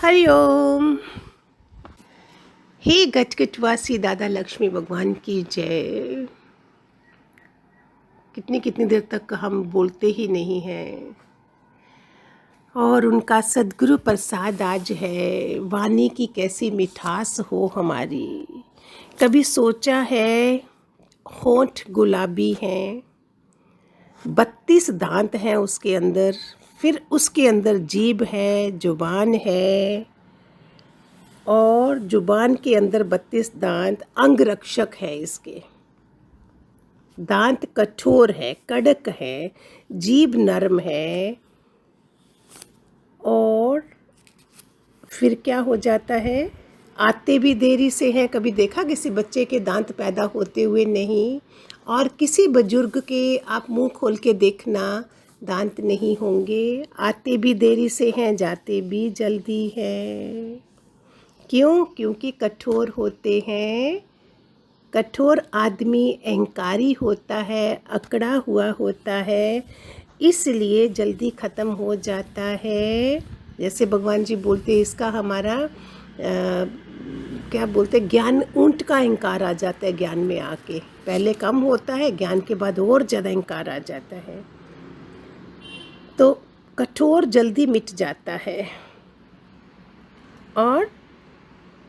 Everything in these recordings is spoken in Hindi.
हरिओम। हे गटगटवासी दादा लक्ष्मी भगवान की जय। कितनी कितनी देर तक हम बोलते ही नहीं हैं और उनका सद्गुरु प्रसाद आज है। वाणी की कैसी मिठास हो हमारी। कभी सोचा है होंठ गुलाबी हैं, 32 दांत हैं उसके अंदर, फिर उसके अंदर जीभ है, जुबान है और जुबान के अंदर 32 दांत अंग रक्षक है। इसके दांत कठोर है, कड़क है, जीभ नरम है और फिर क्या हो जाता है, आते भी देरी से हैं। कभी देखा किसी बच्चे के दांत पैदा होते हुए नहीं, और किसी बुजुर्ग के आप मुंह खोल के देखना दांत नहीं होंगे। आते भी देरी से हैं, जाते भी जल्दी हैं। क्यों? क्योंकि कठोर होते हैं। कठोर आदमी अहंकारी होता है, अकड़ा हुआ होता है, इसलिए जल्दी ख़त्म हो जाता है। जैसे भगवान जी बोलते हैं, इसका हमारा क्या बोलते हैं, ज्ञान, ऊंट का अहंकार आ जाता है ज्ञान में आके। पहले कम होता है, ज्ञान के बाद और ज़्यादा अहंकार आ जाता है। तो कठोर जल्दी मिट जाता है और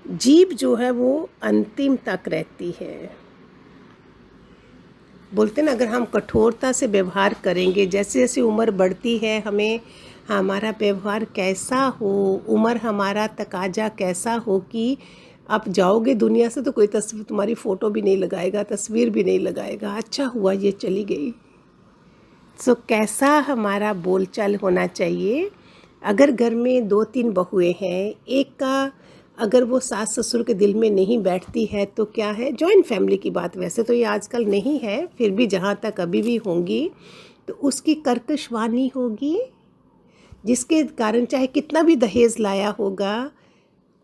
जीभ जो है वो अंतिम तक रहती है। बोलते ना, अगर हम कठोरता से व्यवहार करेंगे, जैसे जैसे उम्र बढ़ती है, हमें हमारा व्यवहार कैसा हो, उम्र हमारा तकाजा कैसा हो कि आप जाओगे दुनिया से तो कोई तस्वीर, तुम्हारी फ़ोटो भी नहीं लगाएगा, तस्वीर भी नहीं लगाएगा, अच्छा हुआ ये चली गई। सो कैसा हमारा बोलचाल होना चाहिए। अगर घर में 2-3 बहुएं हैं, एक का अगर वो सास ससुर के दिल में नहीं बैठती है तो क्या है, जॉइंट फैमिली की बात वैसे तो ये आजकल नहीं है, फिर भी जहाँ तक अभी भी होंगी तो उसकी कर्कश वाणी होगी, जिसके कारण चाहे कितना भी दहेज लाया होगा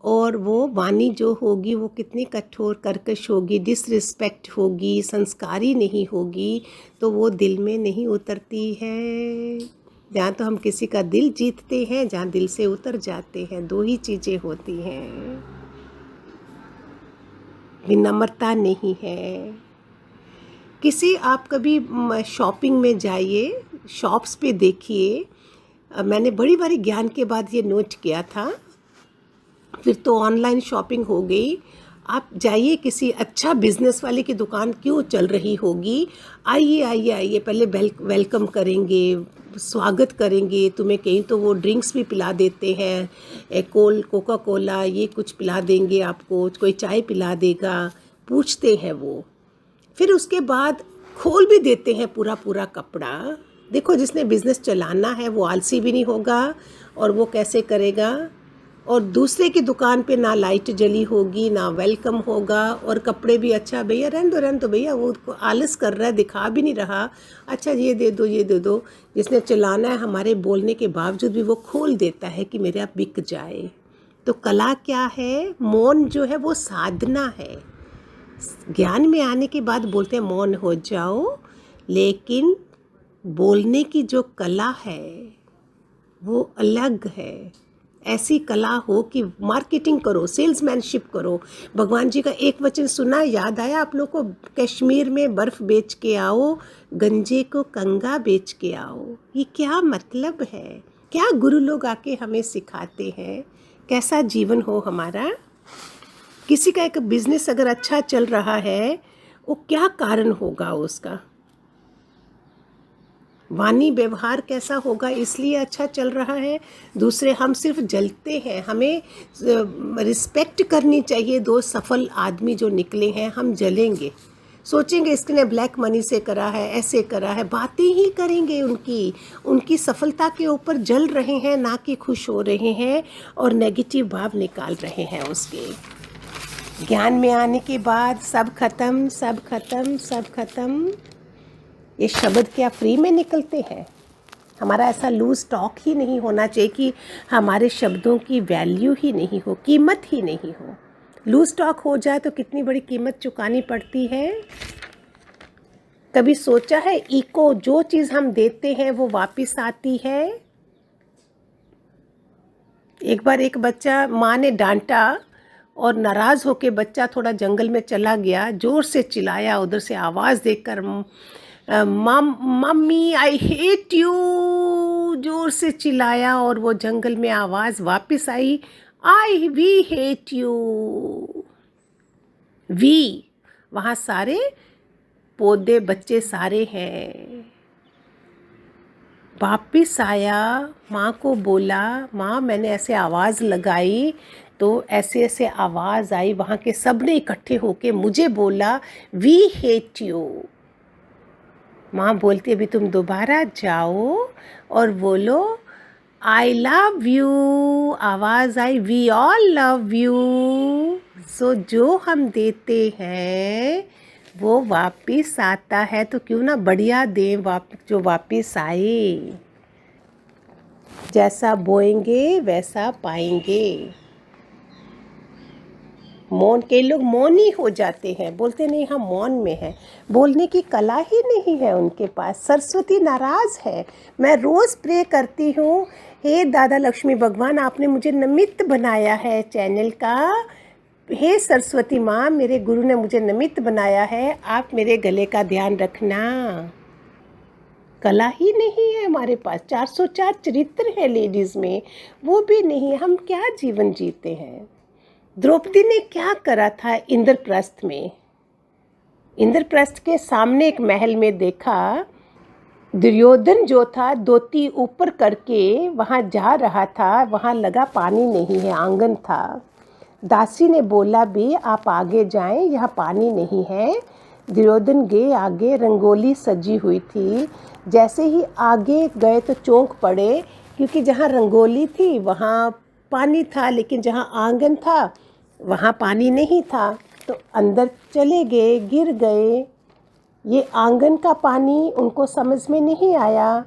और वो वाणी जो होगी वो कितनी कठोर कर्कश होगी, डिसरिस्पेक्ट होगी, संस्कारी नहीं होगी, तो वो दिल में नहीं उतरती है। जहाँ तो हम किसी का दिल जीतते हैं, जहाँ दिल से उतर जाते हैं, 2 ही चीज़ें होती हैं। विनम्रता नहीं है। किसी, आप कभी शॉपिंग में जाइए, शॉप्स पे देखिए, मैंने बड़ी बारी ज्ञान के बाद ये नोट किया था, फिर तो ऑनलाइन शॉपिंग हो गई। आप जाइए किसी अच्छा बिजनेस वाले की दुकान क्यों चल रही होगी, आइए आइए आइए, पहले वेलकम करेंगे, स्वागत करेंगे तुम्हें, कहीं तो वो ड्रिंक्स भी पिला देते हैं, कोका कोला ये कुछ पिला देंगे आपको, कोई चाय पिला देगा, पूछते हैं वो। फिर उसके बाद खोल भी देते हैं पूरा पूरा कपड़ा। देखो, जिसने बिज़नेस चलाना है वो आलसी भी नहीं होगा, और वो कैसे करेगा। और दूसरे की दुकान पे ना लाइट जली होगी, ना वेलकम होगा, और कपड़े भी, अच्छा भैया रहने दो भैया, वो आलस कर रहा है, दिखा भी नहीं रहा, अच्छा ये दे दो ये दे दो। जिसने चलाना है, हमारे बोलने के बावजूद भी वो खोल देता है कि मेरे आप बिक जाए। तो कला क्या है? मौन जो है वो साधना है। ज्ञान में आने के बाद बोलते हैं मौन हो जाओ, लेकिन बोलने की जो कला है वो अलग है। ऐसी कला हो कि मार्केटिंग करो, सेल्समैनशिप करो। भगवान जी का एक वचन सुना, याद आया आप लोग को, कश्मीर में बर्फ़ बेच के आओ, गंजे को कंगा बेच के आओ। ये क्या मतलब है? क्या गुरु लोग आके हमें सिखाते हैं? कैसा जीवन हो हमारा। किसी का एक बिजनेस अगर अच्छा चल रहा है, वो क्या कारण होगा उसका, वाणी व्यवहार कैसा होगा, इसलिए अच्छा चल रहा है। दूसरे, हम सिर्फ जलते हैं, हमें रिस्पेक्ट करनी चाहिए। 2 सफल आदमी जो निकले हैं, हम जलेंगे, सोचेंगे इसने ब्लैक मनी से करा है, ऐसे करा है, बातें ही करेंगे उनकी सफलता के ऊपर जल रहे हैं, ना कि खुश हो रहे हैं और नेगेटिव भाव निकाल रहे हैं उसके। ज्ञान में आने के बाद सब खत्म, सब खत्म, सब खत्म। ये शब्द क्या फ्री में निकलते हैं? हमारा ऐसा लूज टॉक ही नहीं होना चाहिए कि हमारे शब्दों की वैल्यू ही नहीं हो, कीमत ही नहीं हो। लूज टॉक हो जाए तो कितनी बड़ी कीमत चुकानी पड़ती है। कभी सोचा है, इको, जो चीज़ हम देते हैं वो वापस आती है। एक बार एक बच्चा, माँ ने डांटा और नाराज़ होके बच्चा थोड़ा जंगल में चला गया, ज़ोर से चिल्लाया, उधर से आवाज़ देकर मम्मी आई हेट यू ज़ोर से चिल्लाया, और वो जंगल में आवाज़ वापस आई, आई वी हेट यू। वी, वहाँ सारे पौधे बच्चे सारे हैं। वापिस आया, माँ को बोला, माँ मैंने ऐसे आवाज़ लगाई तो ऐसे ऐसे आवाज़ आई, वहाँ के सब ने इकट्ठे होके मुझे बोला वी हेट यू। माँ बोलती अभी तुम दोबारा जाओ और बोलो आई लव यू। आवाज़ आई वी ऑल लव यू। सो जो हम देते हैं वो वापिस आता है, तो क्यों ना बढ़िया दें जो वापिस आए। जैसा बोएंगे वैसा पाएंगे। मौन, के लोग मौनी हो जाते हैं, बोलते नहीं हम मौन में हैं, बोलने की कला ही नहीं है उनके पास। सरस्वती नाराज़ है। मैं रोज़ प्रे करती हूँ, हे दादा लक्ष्मी भगवान आपने मुझे निमित्त बनाया है चैनल का, हे सरस्वती माँ मेरे गुरु ने मुझे निमित्त बनाया है, आप मेरे गले का ध्यान रखना। कला ही नहीं है हमारे पास, 404 चरित्र है लेडीज़ में, वो भी नहीं। हम क्या जीवन जीते हैं। द्रौपदी ने क्या करा था इंद्रप्रस्थ में? इंद्रप्रस्थ के सामने एक महल में देखा, दुर्योधन जो था धोती ऊपर करके वहाँ जा रहा था, वहाँ लगा पानी नहीं है, आंगन था। दासी ने बोला भी आप आगे जाएं, यहाँ पानी नहीं है। दुर्योधन गए आगे, रंगोली सजी हुई थी। जैसे ही आगे गए तो चौंक पड़े, क्योंकि जहाँ रंगोली थी वहाँ पानी था, लेकिन जहाँ आंगन था वहाँ पानी नहीं था। तो अंदर चले गए, गिर गए। ये आंगन का पानी उनको समझ में नहीं आया।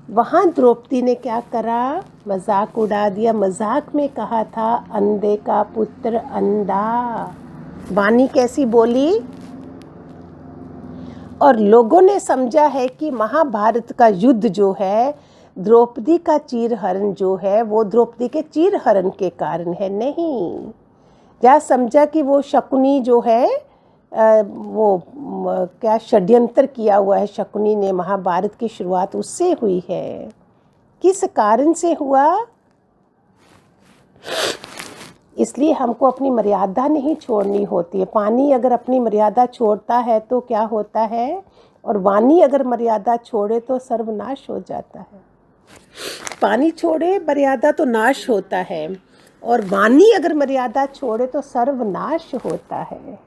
वहाँ द्रौपदी ने क्या करा, मजाक उड़ा दिया। मजाक में कहा था अंधे का पुत्र अंधा। वाणी कैसी बोली, और लोगों ने समझा है कि महाभारत का युद्ध जो है, द्रौपदी का चीरहरण जो है वो द्रौपदी के चीरहरण के कारण है। नहीं, क्या समझा कि वो शकुनी जो है वो क्या षड्यंत्र किया हुआ है, शकुनी ने, महाभारत की शुरुआत उससे हुई है। किस कारण से हुआ? इसलिए हमको अपनी मर्यादा नहीं छोड़नी होती है। पानी अगर अपनी मर्यादा छोड़ता है तो क्या होता है, और वाणी अगर मर्यादा छोड़े तो सर्वनाश हो जाता है। पानी छोड़े मर्यादा तो नाश होता है, और वाणी अगर मर्यादा छोड़े तो सर्वनाश होता है।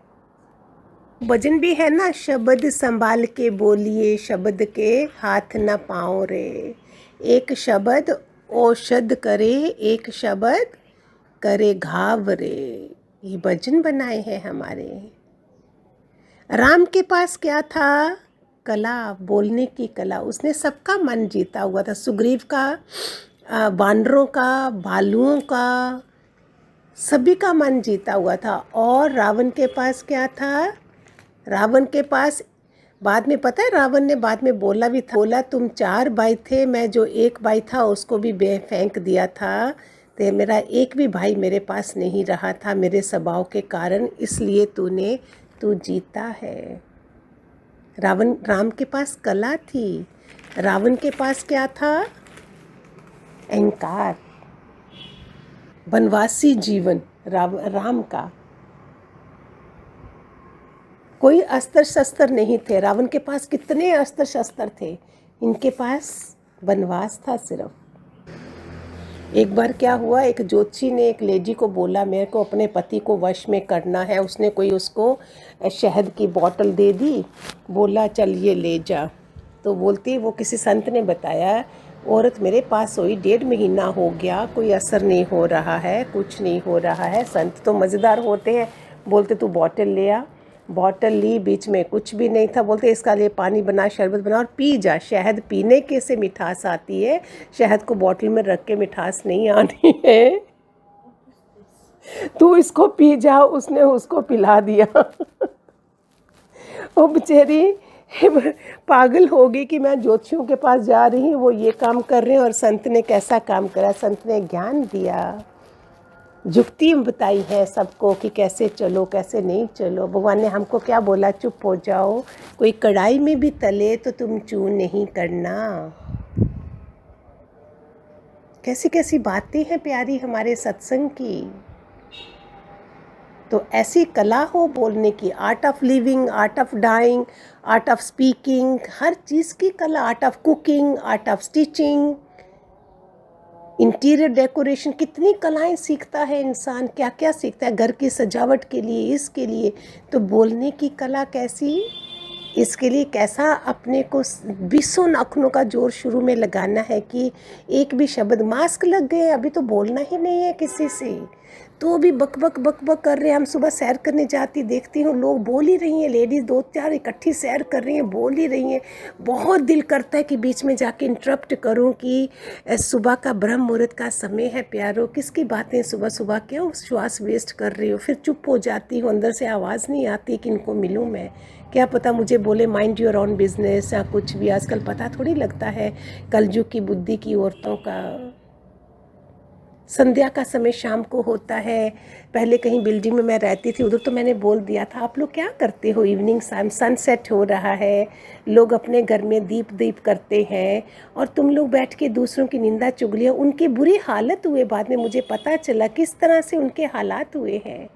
भजन भी है ना, शब्द संभाल के बोलिए, शब्द के हाथ न पाओ रे। एक शब्द औषध करे, एक शब्द करे घाव रे। ये भजन बनाए हैं हमारे। राम के पास क्या था? कला, बोलने की कला। उसने सबका मन जीता हुआ था, सुग्रीव का, वानरों का, भालुओं का, सभी का मन जीता हुआ था। और रावण के पास क्या था? रावण के पास बाद में पता है, रावण ने बाद में बोला भी था, बोला तुम 4 भाई थे, मैं जो एक भाई था उसको भी फेंक दिया था, तो मेरा एक भी भाई मेरे पास नहीं रहा था मेरे स्वभाव के कारण, इसलिए तू जीता है। राम के पास कला थी, रावण के पास क्या था? अहंकार, वनवासी जीवन राम का। कोई अस्त्र शस्त्र नहीं थे। रावण के पास कितने अस्त्र शस्त्र थे, इनके पास वनवास था सिर्फ। एक बार क्या हुआ, एक ज्योतिषी ने एक लेडी को बोला मेरे को अपने पति को वश में करना है। उसने कोई उसको शहद की बोतल दे दी, बोला चल ये ले जा। तो बोलती वो किसी संत ने बताया, औरत मेरे पास सोई 1.5 महीना हो गया, कोई असर नहीं हो रहा है, कुछ नहीं हो रहा है। संत तो मज़ेदार होते हैं, बोलते तू बोतल ले आ। बॉटल ली, बीच में कुछ भी नहीं था। बोलते इसका लिए पानी बना, शरबत बना और पी जा। शहद पीने के से मिठास आती है, शहद को बॉटल में रख के मिठास नहीं आनी है। तू इसको पी जा। उसने उसको पिला दिया। वो बेचारी पागल हो गई कि मैं ज्योतिषियों के पास जा रही हूँ, वो ये काम कर रहे हैं और संत ने कैसा काम करा। संत ने ज्ञान दिया, जुक्ति बताई है सबको कि कैसे चलो कैसे नहीं चलो। भगवान ने हमको क्या बोला, चुप हो जाओ, कोई कढ़ाई में भी तले तो तुम चूर नहीं करना। कैसी कैसी बातें हैं प्यारी हमारे सत्संग की। तो ऐसी कला हो बोलने की, art of living, art of dying, art of speaking, हर चीज़ की कला, art of cooking, art of stitching, interior decoration, कितनी कलाएं सीखता है इंसान, क्या क्या सीखता है घर की सजावट के लिए, इसके लिए। तो बोलने की कला कैसी, इसके लिए कैसा अपने को 20 नाखूनों का जोर शुरू में लगाना है कि एक भी शब्द, मास्क लग गए, अभी तो बोलना ही नहीं है किसी से, तो भी बक बक बक बक कर रहे हैं। हम सुबह सैर करने जाती देखती हूँ, लोग बोल ही रही हैं, लेडीज़ 2-4 इकट्ठी सैर कर रही हैं, बोल ही रही हैं। बहुत दिल करता है कि बीच में जाके इंटरप्ट करूँ कि सुबह का ब्रह्म मुहूर्त का समय है प्यारो, किसकी बातें सुबह सुबह क्यों श्वास वेस्ट कर रही हो। फिर चुप हो जाती हूँ, अंदर से आवाज़ नहीं आती कि इनको मिलूँ मैं, क्या पता मुझे बोले माइंड योर ओन बिजनेस या कुछ भी। आजकल पता थोड़ी लगता है कलयुग की बुद्धि की औरतों का। संध्या का समय शाम को होता है। पहले कहीं बिल्डिंग में मैं रहती थी, उधर तो मैंने बोल दिया था, आप लोग क्या करते हो इवनिंग टाइम, सनसेट हो रहा है, लोग अपने घर में दीप करते हैं और तुम लोग बैठ के दूसरों की निंदा चुगलियाँ, उनकी बुरी हालत हुए। बाद में मुझे पता चला किस तरह से उनके हालात हुए हैं।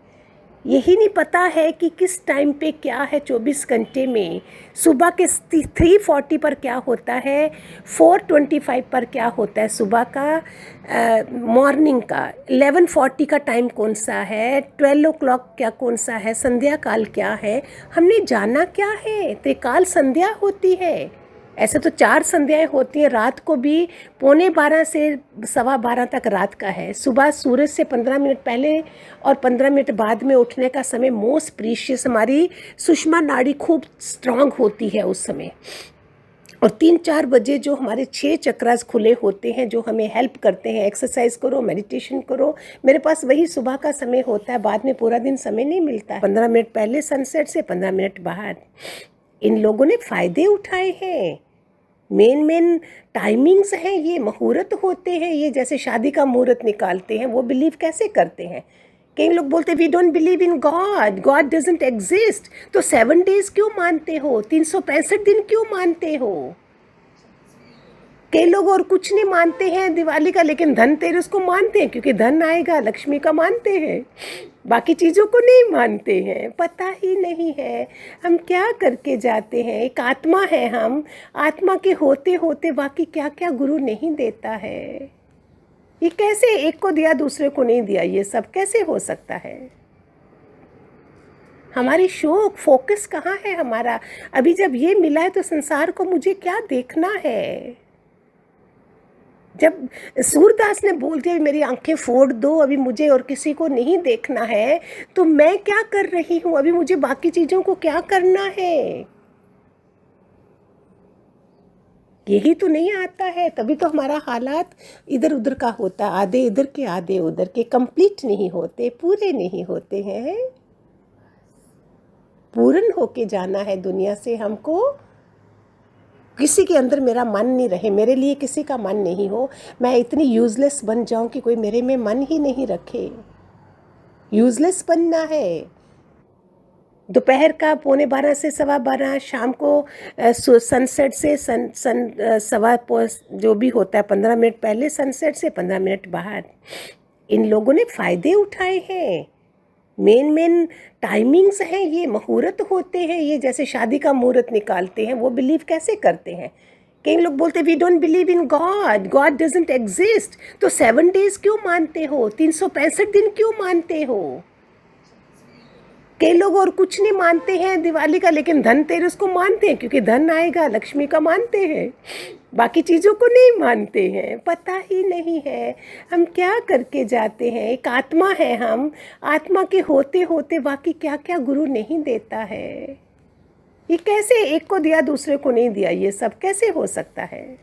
यही नहीं पता है कि किस टाइम पे क्या है 24 घंटे में। सुबह के 3:40 पर क्या होता है, 4:25 पर क्या होता है सुबह का, मॉर्निंग का 11:40 का टाइम कौन सा है, 12 o'clock क्या कौन सा है, संध्या काल क्या है, हमने जाना क्या है। त्रिकाल संध्या होती है। ऐसे तो 4 संध्याएं होती हैं, रात को भी 11:15 से 12:15 तक रात का है। सुबह सूरज से 15 मिनट पहले और 15 मिनट बाद में उठने का समय मोस्ट प्रीशियस, हमारी सुषमा नाड़ी खूब स्ट्रांग होती है उस समय। और 3-4 बजे जो हमारे 6 चक्रास खुले होते हैं, जो हमें हेल्प करते हैं, एक्सरसाइज करो, मेडिटेशन करो, मेरे पास वही सुबह का समय होता है। बाद में पूरा दिन समय नहीं मिलता है। 15 मिनट पहले सनसेट से 15 मिनट बाहर। इन लोगों ने फ़ायदे उठाए हैं। मेन टाइमिंग्स हैं, ये मुहूर्त होते हैं, ये जैसे शादी का मुहूर्त निकालते हैं, वो बिलीव कैसे करते हैं। कई लोग बोलते हैं we don't believe in God, God doesn't exist. तो 7 डेज क्यों मानते हो, 365 दिन क्यों मानते हो। कई लोग और कुछ नहीं मानते हैं दिवाली का, लेकिन धनतेरस को मानते हैं क्योंकि धन आएगा, लक्ष्मी का मानते हैं, बाकी चीज़ों को नहीं मानते हैं। पता ही नहीं है हम क्या करके जाते हैं। एक आत्मा है हम, आत्मा के होते होते बाकी क्या क्या गुरु नहीं देता है। ये कैसे एक को दिया दूसरे को नहीं दिया, ये सब कैसे हो सकता है। हमारी शौक फोकस कहाँ है हमारा। अभी जब ये मिला है तो संसार को मुझे क्या देखना है। जब सूरदास ने बोल दिया मेरी आंखें फोड़ दो, अभी मुझे और किसी को नहीं देखना है, तो मैं क्या कर रही हूँ, अभी मुझे बाकी चीज़ों को क्या करना है। यही तो नहीं आता है, तभी तो हमारा हालात इधर उधर का होता, आधे इधर के आधे उधर के, कंप्लीट नहीं होते, पूरे नहीं होते हैं। पूर्ण होके जाना है दुनिया से हमको। किसी के अंदर मेरा मन नहीं रहे, मेरे लिए किसी का मन नहीं हो, मैं इतनी यूज़लेस बन जाऊं कि कोई मेरे में मन ही नहीं रखे। यूज़लेस बनना है। दोपहर का 11:15 से 12:15, शाम को सनसेट से सवा जो भी होता है 15 मिनट पहले सनसेट से 15 मिनट बाहर। इन लोगों ने फ़ायदे उठाए हैं। मेन टाइमिंग्स हैं, ये मुहूर्त होते हैं, ये जैसे शादी का मुहूर्त निकालते हैं, वो बिलीव कैसे करते हैं। कई लोग बोलते हैं we don't believe in God, God doesn't exist. तो 7 डेज क्यों मानते हो, 365 दिन क्यों मानते हो। कई लोग और कुछ नहीं मानते हैं दिवाली का, लेकिन धनतेरस को मानते हैं क्योंकि धन आएगा, लक्ष्मी का मानते हैं, बाकी चीज़ों को नहीं मानते हैं। पता ही नहीं है हम क्या करके जाते हैं। एक आत्मा है हम, आत्मा के होते होते बाकी क्या क्या गुरु नहीं देता है। ये कैसे एक को दिया दूसरे को नहीं दिया, ये सब कैसे हो सकता है।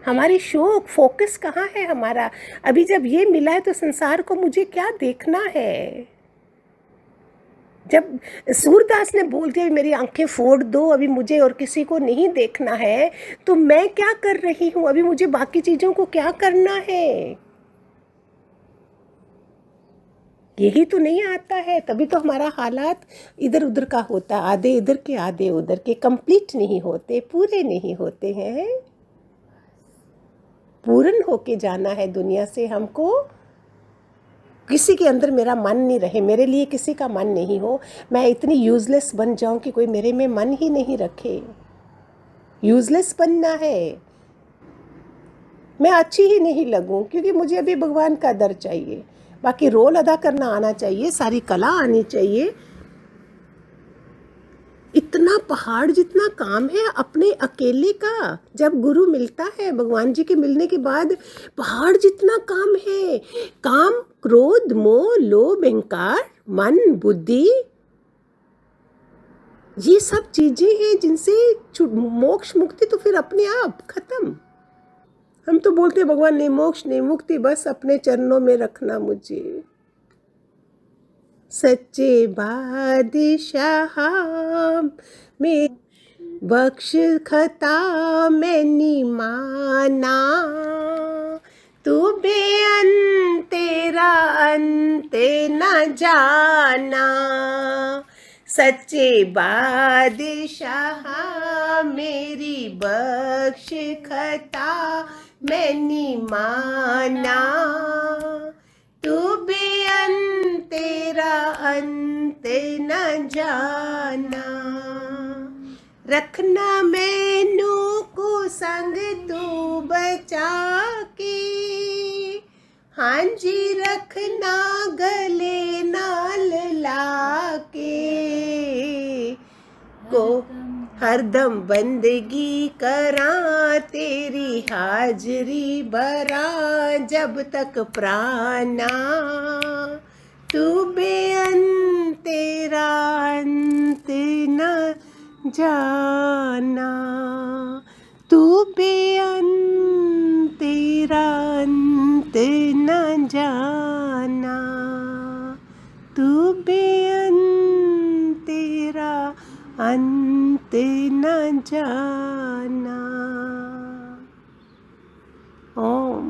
हमारी शौक फोकस कहाँ है हमारा। अभी जब ये मिला है तो संसार को मुझे क्या देखना है। जब सूरदास ने बोल दिया मेरी आंखें फोड़ दो, अभी मुझे और किसी को नहीं देखना है, तो मैं क्या कर रही हूँ? अभी मुझे बाकी चीज़ों को क्या करना है? यही तो नहीं आता है, तभी तो हमारा हालात इधर उधर का होता, आधे इधर के आधे उधर के, कंप्लीट नहीं होते, पूरे नहीं होते हैं। पूर्ण होके जाना है दुनिया से हमको। किसी के अंदर मेरा मन नहीं रहे, मेरे लिए किसी का मन नहीं हो, मैं इतनी यूजलेस बन जाऊं कि कोई मेरे में मन ही नहीं रखे। यूजलेस बनना है, मैं अच्छी ही नहीं लगूं, क्योंकि मुझे अभी भगवान का दर चाहिए। बाकी रोल अदा करना आना चाहिए, सारी कला आनी चाहिए। इतना पहाड़ जितना काम है अपने अकेले का, जब गुरु मिलता है, भगवान जी के मिलने के बाद पहाड़ जितना काम है। काम, क्रोध, मोह, लोभ, अहंकार, मन, बुद्धि, ये सब चीजें हैं जिनसे मोक्ष मुक्ति तो फिर अपने आप खत्म। हम तो बोलते हैं भगवान नहीं मोक्ष नहीं मुक्ति, बस अपने चरणों में रखना मुझे। सच्चे बादशाह में बख्श खता मैंने माना, तू बेअंत तेरा अंत न जाना। सच्चे बादशाह मेरी बख्श खता मैंने माना, तू बेअंत तेरा अंत न जाना। रखना मैनू को संग तू बचा के, हाँ जी रखना गले नाल लाके, को हरदम बंदगी करा तेरी हाजरी भरा जब तक प्राणा, तू बेअंत तेरा अंत न जाना, तू बेअंत तेरा अंत न जाना, तू बेअंत तेरा अंत न जाना। ओम।